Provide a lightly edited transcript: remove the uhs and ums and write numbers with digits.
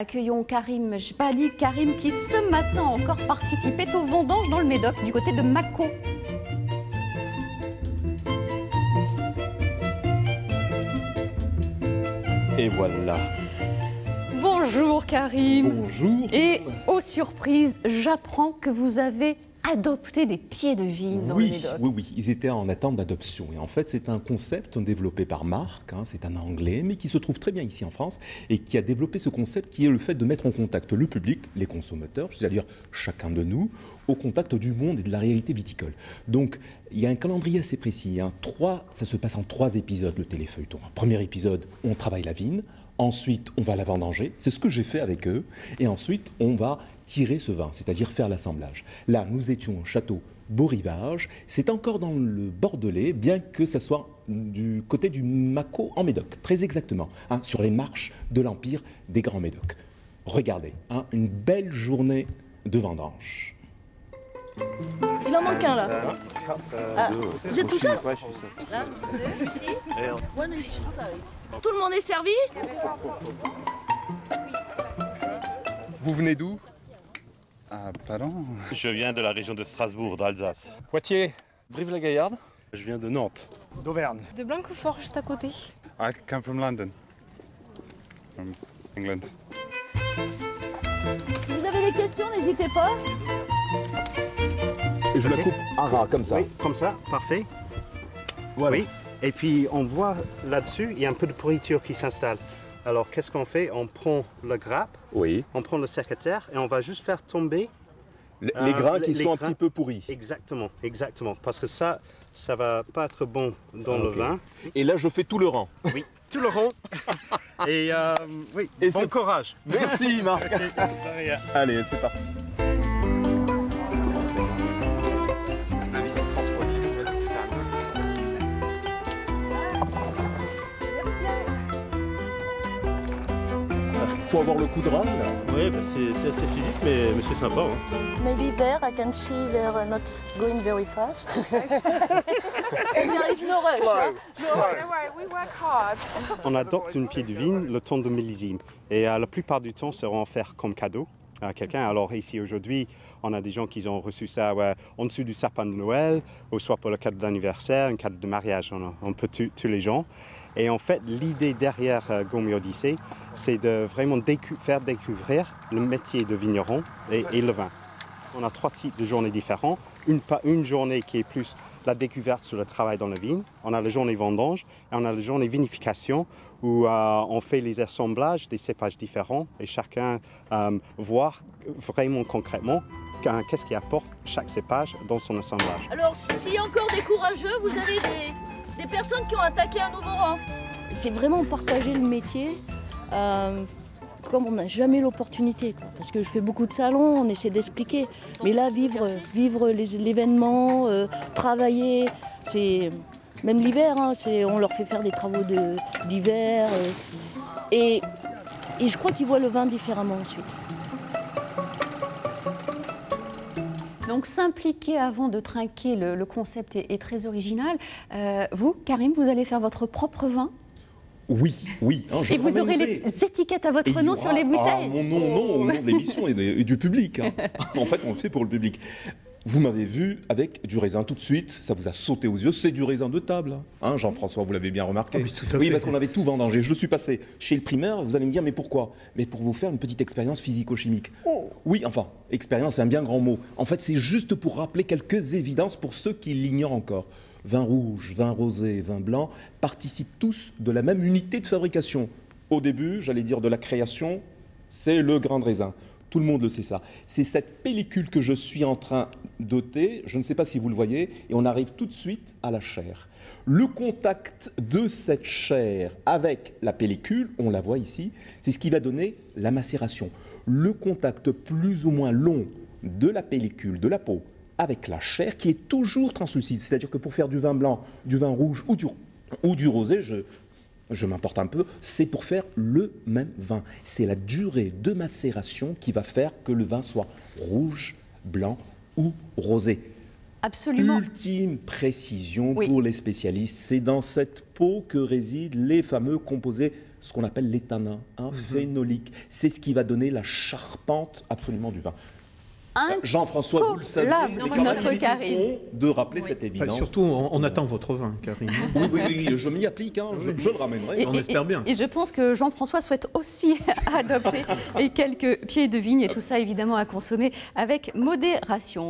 Accueillons Karim Jbali, Karim qui ce matin encore participait aux vendanges dans le Médoc du côté de Mâcon. Et voilà. Bonjour Karim. Bonjour. Et aux surprises, j'apprends que vous avez adopté des pieds de vigne dans le Médoc. Oui, ils étaient en attente d'adoption. Et en fait, c'est un concept développé par Marc, c'est un Anglais, mais qui se trouve très bien ici en France, et qui a développé ce concept qui est le fait de mettre en contact le public, les consommateurs, c'est-à-dire chacun de nous, au contact du monde et de la réalité viticole. Donc, il y a un calendrier assez précis. Ça se passe en 3 épisodes, le téléfeuilleton. Premier épisode, on travaille la vigne. Ensuite, on va la vendanger. C'est ce que j'ai fait avec eux. Et ensuite, on va tirer ce vin, c'est-à-dire faire l'assemblage. Là, nous étions au château Beau Rivage. C'est encore dans le Bordelais, bien que ça soit du côté du Mâcon en Médoc, très exactement, sur les marches de l'Empire des Grands Médocs. Regardez, une belle journée de vendange. Il en manque un là. Vous êtes tout seul? Ouais, je suis seul. Là, 2, ici. One on each side. Tout le monde est servi? Vous venez d'où? Pardon? Je viens de la région de Strasbourg, d'Alsace. Poitiers, Brive-la-Gaillarde. Je viens de Nantes. D'Auvergne. De Blanquefort, juste à côté. I come from London. From England. Si vous avez des questions, n'hésitez pas. Et je la coupe à ras, comme ça. Oui, comme ça, parfait. Voilà. Oui. Et puis on voit là-dessus, il y a un peu de pourriture qui s'installe. Alors qu'est-ce qu'on fait? On prend le grappe, Oui. on prend le sécateur et on va juste faire tomber Les grains qui sont un grains. petit peu pourris. Exactement, exactement. Parce que ça va pas être bon dans le vin. Et là, je fais tout le rang. Oui, tout le rond. Et oui, Et bon courage. Merci, Marc. Allez, c'est parti. Faut avoir le coup de rein, là. Oui, c'est assez physique, mais c'est sympa. Maybe there I can see they're not going very fast. And there is no rush. Don't worry, we work hard. On adopte une pied de vigne le temps de millésime. Et la plupart du temps, c'est offert comme cadeau à quelqu'un. Alors ici, aujourd'hui, on a des gens qui ont reçu ça en dessous du sapin de Noël, ou soit pour le cadeau d'anniversaire, un cadeau de mariage. On peut tous les gens. Et en fait, l'idée derrière Gourmet Odyssée, c'est de vraiment faire découvrir le métier de vigneron et le vin. On a 3 types de journées différents. Une journée qui est plus la découverte sur le travail dans la vigne. On a la journée vendange et on a la journée vinification où on fait les assemblages des cépages différents et chacun voit vraiment concrètement qu'est-ce qui apporte chaque cépage dans son assemblage. Alors, s'il y a encore des courageux, vous avez des personnes qui ont attaqué un nouveau rang. C'est vraiment partager le métier. Comme on n'a jamais l'opportunité, parce que je fais beaucoup de salons, on essaie d'expliquer. Mais là, vivre l'événement, travailler, c'est même l'hiver, on leur fait faire des travaux d'hiver. Et je crois qu'ils voient le vin différemment ensuite. Donc s'impliquer avant de trinquer, le concept est très original. Vous, Karim, vous allez faire votre propre vin? Oui. Et vous aurez les étiquettes à votre nom sur les bouteilles? Mon nom, au nom de l'émission et du public. En fait, on le fait pour le public. Vous m'avez vu avec du raisin tout de suite, ça vous a sauté aux yeux, c'est du raisin de table. Jean-François, vous l'avez bien remarqué. Oui, tout à fait. Oui, parce qu'on avait tout vendangé. Je suis passé chez le primeur, vous allez me dire, mais pourquoi? Mais pour vous faire une petite expérience physico-chimique. Oui, enfin, expérience, c'est un bien grand mot. En fait, c'est juste pour rappeler quelques évidences pour ceux qui l'ignorent encore. Vin rouge, vin rosé, vin blanc participent tous de la même unité de fabrication. Au début, j'allais dire de la création, c'est le grain de raisin. Tout le monde le sait ça. C'est cette pellicule que je suis en train d'ôter, je ne sais pas si vous le voyez, et on arrive tout de suite à la chair. Le contact de cette chair avec la pellicule, on la voit ici, c'est ce qui va donner la macération. Le contact plus ou moins long de la pellicule, de la peau, avec la chair qui est toujours translucide. C'est-à-dire que pour faire du vin blanc, du vin rouge ou du rosé, je m'importe un peu, c'est pour faire le même vin. C'est la durée de macération qui va faire que le vin soit rouge, blanc ou rosé. Absolument. Ultime précision pour les spécialistes, c'est dans cette peau que résident les fameux composés ce qu'on appelle les tanins, phénoliques. C'est ce qui va donner la charpente absolument du vin. Jean-François, vous le savez, mais quand même, il était bon de rappeler cette évidence. Enfin, surtout, on attend votre vin, Karim. Oui, je m'y applique, je le ramènerai. On espère bien. Et je pense que Jean-François souhaite aussi adopter quelques pieds de vigne et tout ça, évidemment, à consommer avec modération.